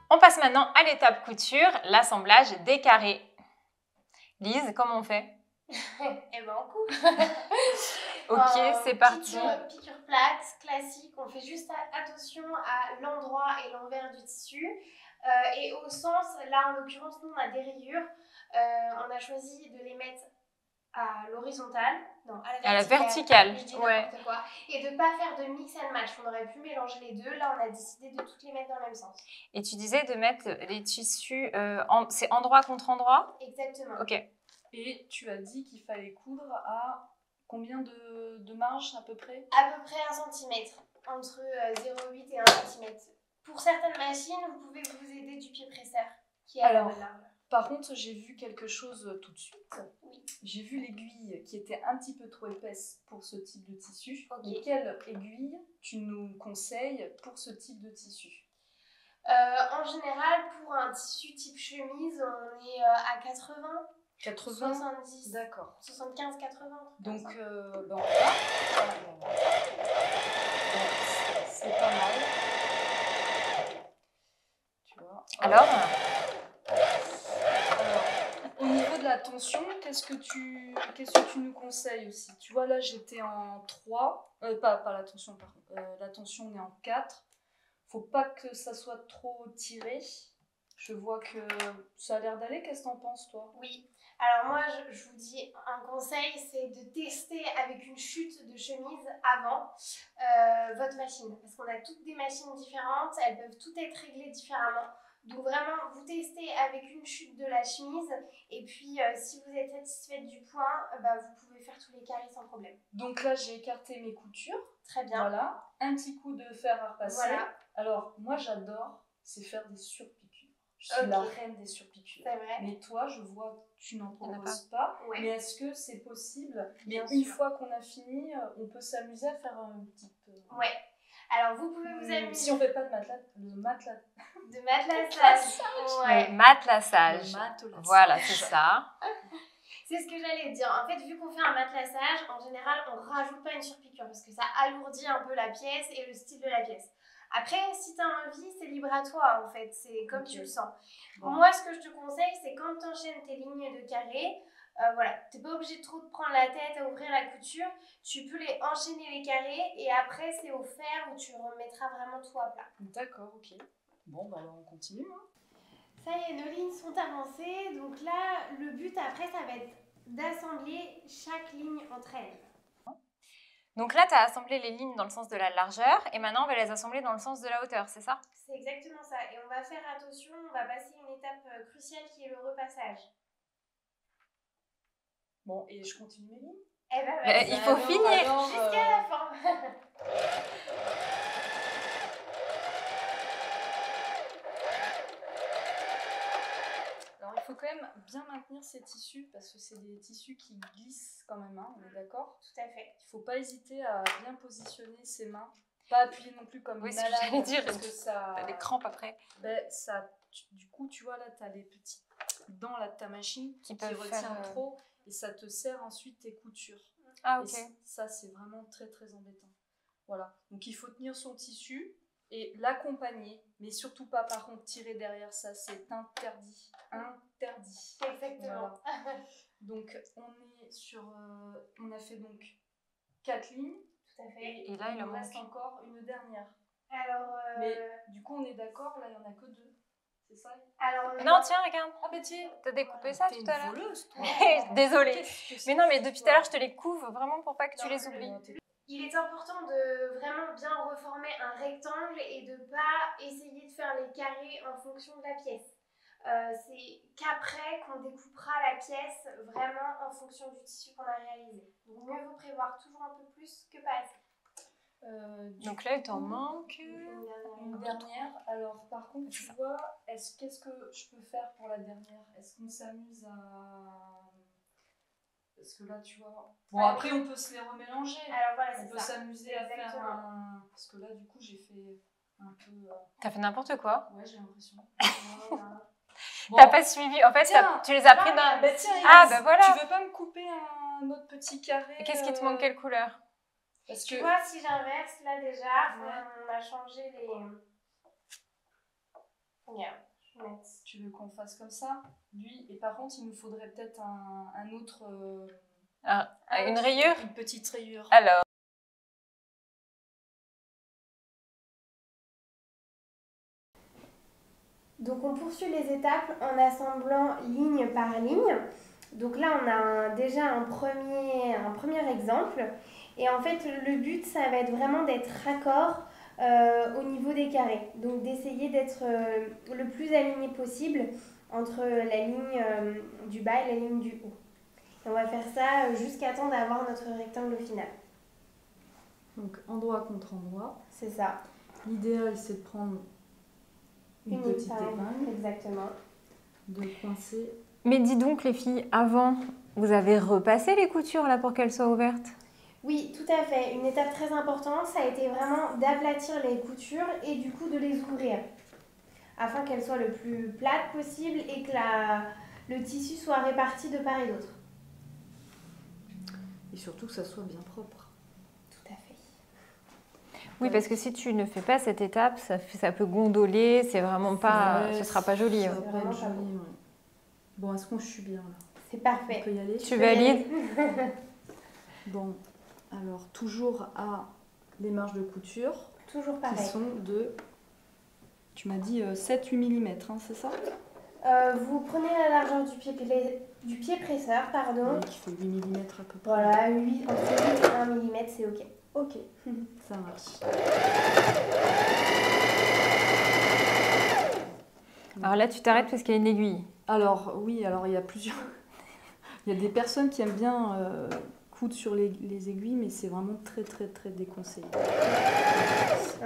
On passe maintenant à l'étape couture, l'assemblage des carrés. Lise, comment on fait? Eh ben on coupe. Ok, c'est parti. Piqûre plate, classique. On fait juste attention à l'endroit et l'envers du tissu. Et au sens, là en l'occurrence, nous on a des rayures. On a choisi de les mettre à l'horizontale, non, à la verticale. Je dis n'importe quoi. Et de ne pas faire de mix and match. On aurait pu mélanger les deux. Là, on a décidé de toutes les mettre dans le même sens. Et tu disais de mettre les tissus, c'est endroit contre endroit? Exactement. Ok. Et tu as dit qu'il fallait coudre à combien de marge à peu près? À peu près 1 cm, entre 0,8 et 1 cm. Pour certaines machines, vous pouvez vous aider du pied presseur, qui est à la bonne largeur. Par contre, j'ai vu quelque chose tout de suite. Oui. J'ai vu l'aiguille qui était un petit peu trop épaisse pour ce type de tissu. Okay. Et quelle aiguille tu nous conseilles pour ce type de tissu? En général, pour un tissu type chemise, on est à 80. 80 70. D'accord. 75, 80. Donc, c'est pas mal. Tu vois. Alors, au niveau de la tension, qu'est-ce que tu nous conseilles aussi? Tu vois, là, j'étais en 3. Pas la tension, par contre. La tension, on est en 4. Faut pas que ça soit trop tiré. Je vois que ça a l'air d'aller. Qu'est-ce que t'en penses, toi? Oui. Alors moi, je vous dis un conseil, c'est de tester avec une chute de chemise avant votre machine. Parce qu'on a toutes des machines différentes, elles peuvent toutes être réglées différemment. Donc vraiment, vous testez avec une chute de la chemise. Et puis, si vous êtes satisfaite du point, vous pouvez faire tous les carrés sans problème. Donc là, j'ai écarté mes coutures. Très bien. Voilà. Un petit coup de fer à repasser. Voilà. Alors, moi, j'adore, c'est faire des surpiqûres. Je suis la reine des surpiqûres. C'est vrai. Mais toi, je vois que tu n'en proposes pas. Ouais. Mais est-ce que c'est possible? Bien une sûr. fois qu'on a fini, on peut s'amuser à faire un petit peu. Ouais. Alors, vous pouvez vous amuser. Si on fait pas de matelassage. De matelassage. Ouais. Matelassage. Voilà, c'est ça. C'est ce que j'allais dire. En fait, vu qu'on fait un matelassage, en général, on rajoute pas une surpiqûre parce que ça alourdit un peu la pièce et le style de la pièce. Après, si tu as envie, c'est libre à toi, en fait. C'est comme tu le sens. Bon. Moi, ce que je te conseille, c'est quand tu enchaînes tes lignes de carrés, tu n'es pas obligé de trop te prendre la tête à ouvrir la couture. Tu peux les enchaîner les carrés et après, c'est au fer où tu remettras vraiment tout à plat. D'accord, ok. Bon, alors on continue. Hein. Ça y est, nos lignes sont avancées. Donc là, le but après, ça va être d'assembler chaque ligne entre elles. Donc là, tu as assemblé les lignes dans le sens de la largeur et maintenant, on va les assembler dans le sens de la hauteur, c'est ça? C'est exactement ça. Et on va faire attention, on va passer une étape cruciale qui est le repassage. Bon, et je continue mes lignes? Eh ben, il faut finir jusqu'à la fin. Alors, il faut quand même bien maintenir ces tissus parce que c'est des tissus qui glissent quand même, hein, on est d'accord? Tout à fait. Il ne faut pas hésiter à bien positionner ses mains. Pas appuyer non plus comme une malade. Oui, j'allais dire, parce que ça... T'as des crampes après. Du coup, tu vois, là, tu as les petits dents là, de ta machine qui peuvent retiennent trop et ça te serre ensuite tes coutures. Ah, ok. Et ça, c'est vraiment très, très embêtant. Voilà. Donc, il faut tenir son tissu et l'accompagner, mais surtout pas, par contre, tirer derrière ça. C'est interdit. Interdit. Exactement. Voilà. Donc, on a fait donc 4 lignes. Tout à fait. Et là, il en reste encore une dernière. Alors, mais du coup, on est d'accord, là, il n'y en a que 2. C'est ça? Alors, non, tiens, regarde. Ah, bah tiens. T'as découpé ça tout à l'heure? T'es une voleuse, toi. Désolée. Mais non, mais depuis tout à l'heure, je te les couvre vraiment pour pas que tu les oublies. Il est important de vraiment bien reformer un rectangle et de pas essayer de faire les carrés en fonction de la pièce. C'est qu'après qu'on découpera la pièce vraiment en fonction du tissu qu'on a réalisé. Donc mieux vaut prévoir toujours un peu plus que pas assez. Donc là, il t'en manque une dernière. Alors par contre, tu vois, qu'est-ce que je peux faire pour la dernière? Est-ce qu'on s'amuse à... Parce que là, tu vois... Bon, après, on peut se les remélanger. Alors voilà, on peut s'amuser à faire un... Parce que là, du coup, j'ai fait un peu... T'as fait n'importe quoi? Ouais, j'ai l'impression. Bon. T'as pas suivi. En fait, Tiens, tu les as pris dans. Bah tiens, Ah, Elise, bah voilà. tu veux pas me couper un autre petit carré Qu'est-ce qui te manque? Quelle couleur? Parce Tu que vois, si j'inverse, là déjà, Ouais. on a changé les... Regarde, je vais mettre... tu veux qu'on fasse comme ça, lui, et par contre, il nous faudrait peut-être un autre... Une rayure? Une petite rayure. Alors. Donc on poursuit les étapes en assemblant ligne par ligne. Donc là on a déjà un premier exemple. Et en fait le but ça va être vraiment d'être raccord au niveau des carrés. Donc d'essayer d'être le plus aligné possible entre la ligne du bas et la ligne du haut. Et on va faire ça jusqu'à temps d'avoir notre rectangle final. Donc endroit contre endroit. C'est ça. L'idéal c'est de prendre une petite épingle, exactement. de coincer. Mais dis donc, les filles, avant, vous avez repassé les coutures là pour qu'elles soient ouvertes? Oui, tout à fait. Une étape très importante, ça a été vraiment d'aplatir les coutures et du coup de les ouvrir afin qu'elles soient le plus plates possible et que le tissu soit réparti de part et d'autre. Et surtout que ça soit bien propre. Tout à fait. Oui, parce que si tu ne fais pas cette étape, ça peut gondoler, c'est vraiment pas, ce sera pas joli. Ça Ouais. va pas vraiment être pas joli, ouais. Bon, est-ce qu'on suis bien là? C'est On parfait. peut y aller? Tu valides? Bon, alors toujours à les marges de couture Toujours qui pareil. sont de, tu m'as dit 7-8 mm, hein, c'est ça? Vous prenez la largeur du pied presseur, pardon. Oui, qui fait 8 mm à peu près. Voilà, entre 8 et 1 mm, c'est ok. Ok, ça marche. Alors là, tu t'arrêtes parce qu'il y a une aiguille. Alors oui, alors il y a plusieurs... Il y a des personnes qui aiment bien coudre sur les aiguilles, mais c'est vraiment très très très déconseillé.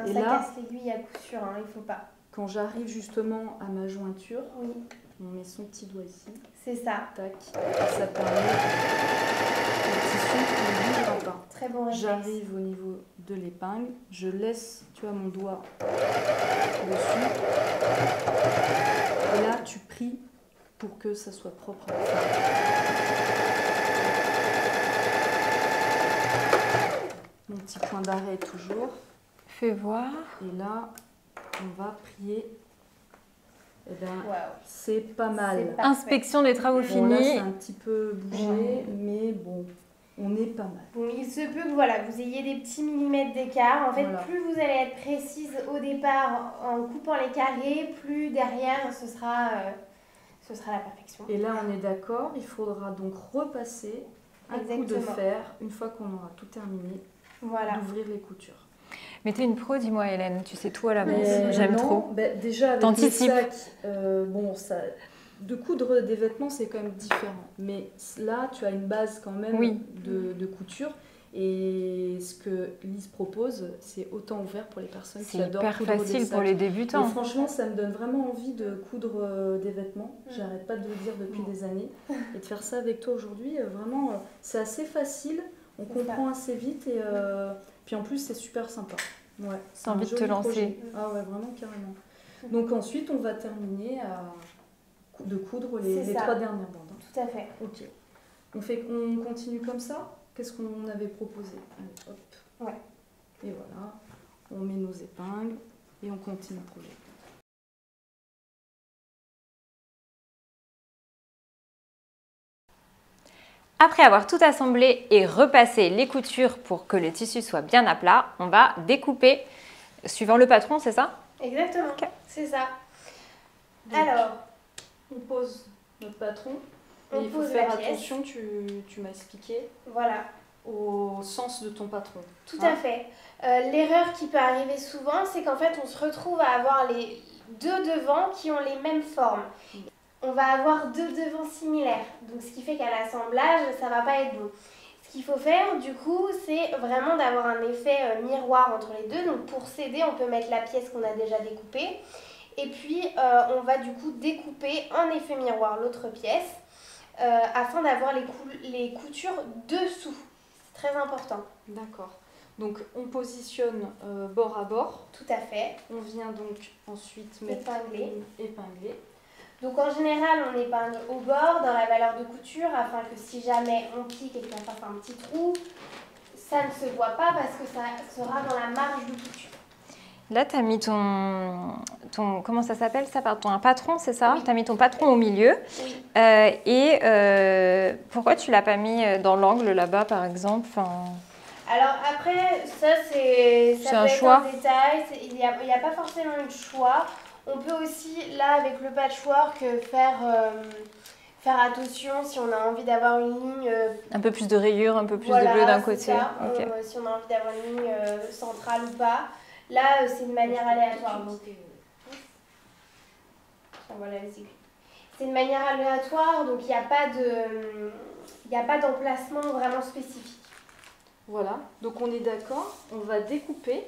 Et Ça là, casse l'aiguille à coup sûr, hein, il faut pas. quand j'arrive justement à ma jointure, Oui, on met son petit doigt ici, c'est ça. tac, et ça permet le tissu ne bougera pas. Très bon réflexe. J'arrive au niveau de l'épingle, je laisse, tu vois, mon doigt dessus, et là tu plies pour que ça soit propre. Mon petit point d'arrêt toujours. Fais voir. Et là, on va plier. Eh ben, Waouh. c'est pas mal. C'est parfait. Inspection des travaux Bon, là, finis. c'est un petit peu bougé, mais bon, on est pas mal. Bon, il se peut que voilà, vous ayez des petits millimètres d'écart. En fait, Voilà. plus vous allez être précise au départ en coupant les carrés, plus derrière ce sera la perfection. Et là, on est d'accord, il faudra donc repasser un coup de Exactement. fer, une fois qu'on aura tout terminé, Voilà. d'ouvrir les coutures. Mais t'es une pro, dis-moi, Hélène. Tu sais tout à l'avance. Mais J'aime non, trop. ben, déjà, avec le T'anticipes. sac, bon, de coudre des vêtements, c'est quand même différent. Mais là, tu as une base quand même Oui. de couture. Et ce que Lise propose, c'est autant ouvert pour les personnes qui C'est adorent hyper coudre des facile sacs. pour les Et débutants. franchement, ça me donne vraiment envie de coudre des vêtements. J'arrête pas de le dire depuis des années. Et de faire ça avec toi aujourd'hui, vraiment, c'est assez facile. On C'est comprend assez vite. Et puis en plus, c'est super sympa. Ouais, c'est T'as envie un de te joli lancer. projet. Ah ouais, vraiment, carrément. Donc ensuite, on va terminer de coudre C'est les ça. 3 dernières bandes. Tout à fait. Ok. On continue comme ça? Qu'est-ce qu'on avait proposé? Allez, hop. Ouais. Et voilà. On met nos épingles et on continue le projet. Après avoir tout assemblé et repassé les coutures pour que le tissu soit bien à plat, on va découper suivant le patron, c'est ça? Exactement. Ok. C'est ça. Donc, Alors, on pose notre patron. Et On il faut pose faire la pièce. attention, tu m'as expliqué, voilà. au sens de ton patron. Tout Hein? à fait. L'erreur qui peut arriver souvent, c'est qu'en fait, on se retrouve à avoir les deux devants qui ont les mêmes formes. On va avoir deux devants similaires. Donc, ce qui fait qu'à l'assemblage, ça va pas être bon. Ce qu'il faut faire, du coup, c'est vraiment d'avoir un effet miroir entre les deux. Donc, pour s'aider, on peut mettre la pièce qu'on a déjà découpée. Et puis, on va du coup découper en effet miroir l'autre pièce afin d'avoir les coutures dessous. C'est très important. D'accord. Donc on positionne bord à bord. Tout à fait. On vient donc ensuite mettre Épingler. épingler. Donc en général, on épingle au bord, dans la valeur de couture, afin que si jamais on pique et que ça fasse un petit trou, ça ne se voit pas parce que ça sera dans la marge de couture. Là, tu as mis ton, comment ça s'appelle ça, pardon, un patron, c'est ça? Tu as mis ton patron au milieu. Oui. Pourquoi tu l'as pas mis dans l'angle là-bas, par exemple? Alors après, ça peut un être choix. un détail, il n'y a pas forcément de choix. On peut aussi, là, avec le patchwork, faire attention si on a envie d'avoir une ligne... Un peu plus de rayures, un peu plus voilà, de bleu d'un c'est côté. ça. Ok. Si on a envie d'avoir une ligne centrale ou pas. Là, c'est de manière aléatoire. Donc, voilà, c'est de manière aléatoire, donc il n'y a pas d'emplacement vraiment spécifique. Voilà, donc on est d'accord, on va découper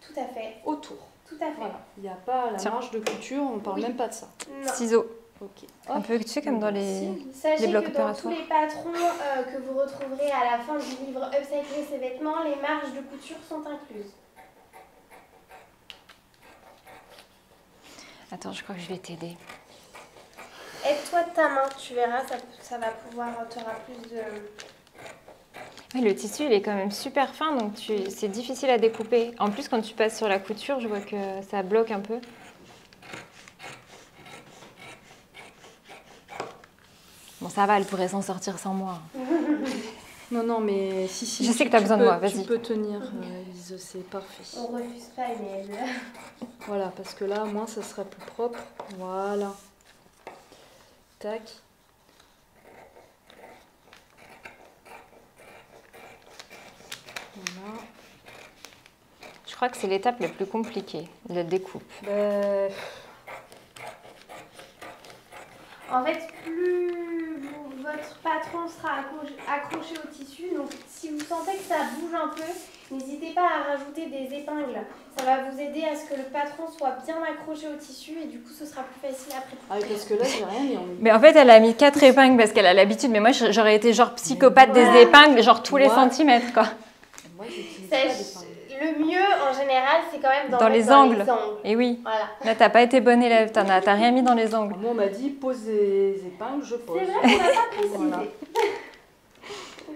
Tout à fait. autour. Tout à fait. Voilà, il n'y a pas la Tiens. marge de couture, on ne parle Oui. même pas de ça. Non. Ciseaux. Ok. Un peu, tu sais, comme dans les... Sachez blocs que dans tous opératoires. les patrons que vous retrouverez à la fin du livre Upcycler ses vêtements, les marges de couture sont incluses. Attends, je crois que je vais t'aider. Aide-toi de ta main, tu verras, ça va pouvoir, tu auras plus de... Oui, le tissu, il est quand même super fin, donc c'est difficile à découper. En plus, quand tu passes sur la couture, je vois que ça bloque un peu. Bon, ça va, elle pourrait s'en sortir sans moi. Non, non, mais si. Je sais que tu as besoin de moi, vas-y. Tu peux tenir, Lise, c'est parfait. On refuse pas, mais... Voilà, parce que là, au moins, ça sera plus propre. Voilà. Tac. Voilà. Je crois que c'est l'étape la plus compliquée, la découpe. En fait, plus votre patron sera accroché au tissu, donc si vous sentez que ça bouge un peu, n'hésitez pas à rajouter des épingles. Ça va vous aider à ce que le patron soit bien accroché au tissu et du coup ce sera plus facile après. Ah, parce que là, j'ai rien mis en ligne. Mais en fait, elle a mis 4 épingles parce qu'elle a l'habitude. Mais moi, j'aurais été genre psychopathe des Voilà. épingles, genre tous les Moi- centimètres, quoi. Moi, j'utilise pas d'épingle. Le mieux en général, c'est quand même Dans les angles. Et oui. Voilà. Là, t'as pas été bonne élève, t'as rien mis dans les angles. Moi, on m'a dit, pose des épingles, je pose. C'est vrai qu'on n'a pas précisé. Voilà.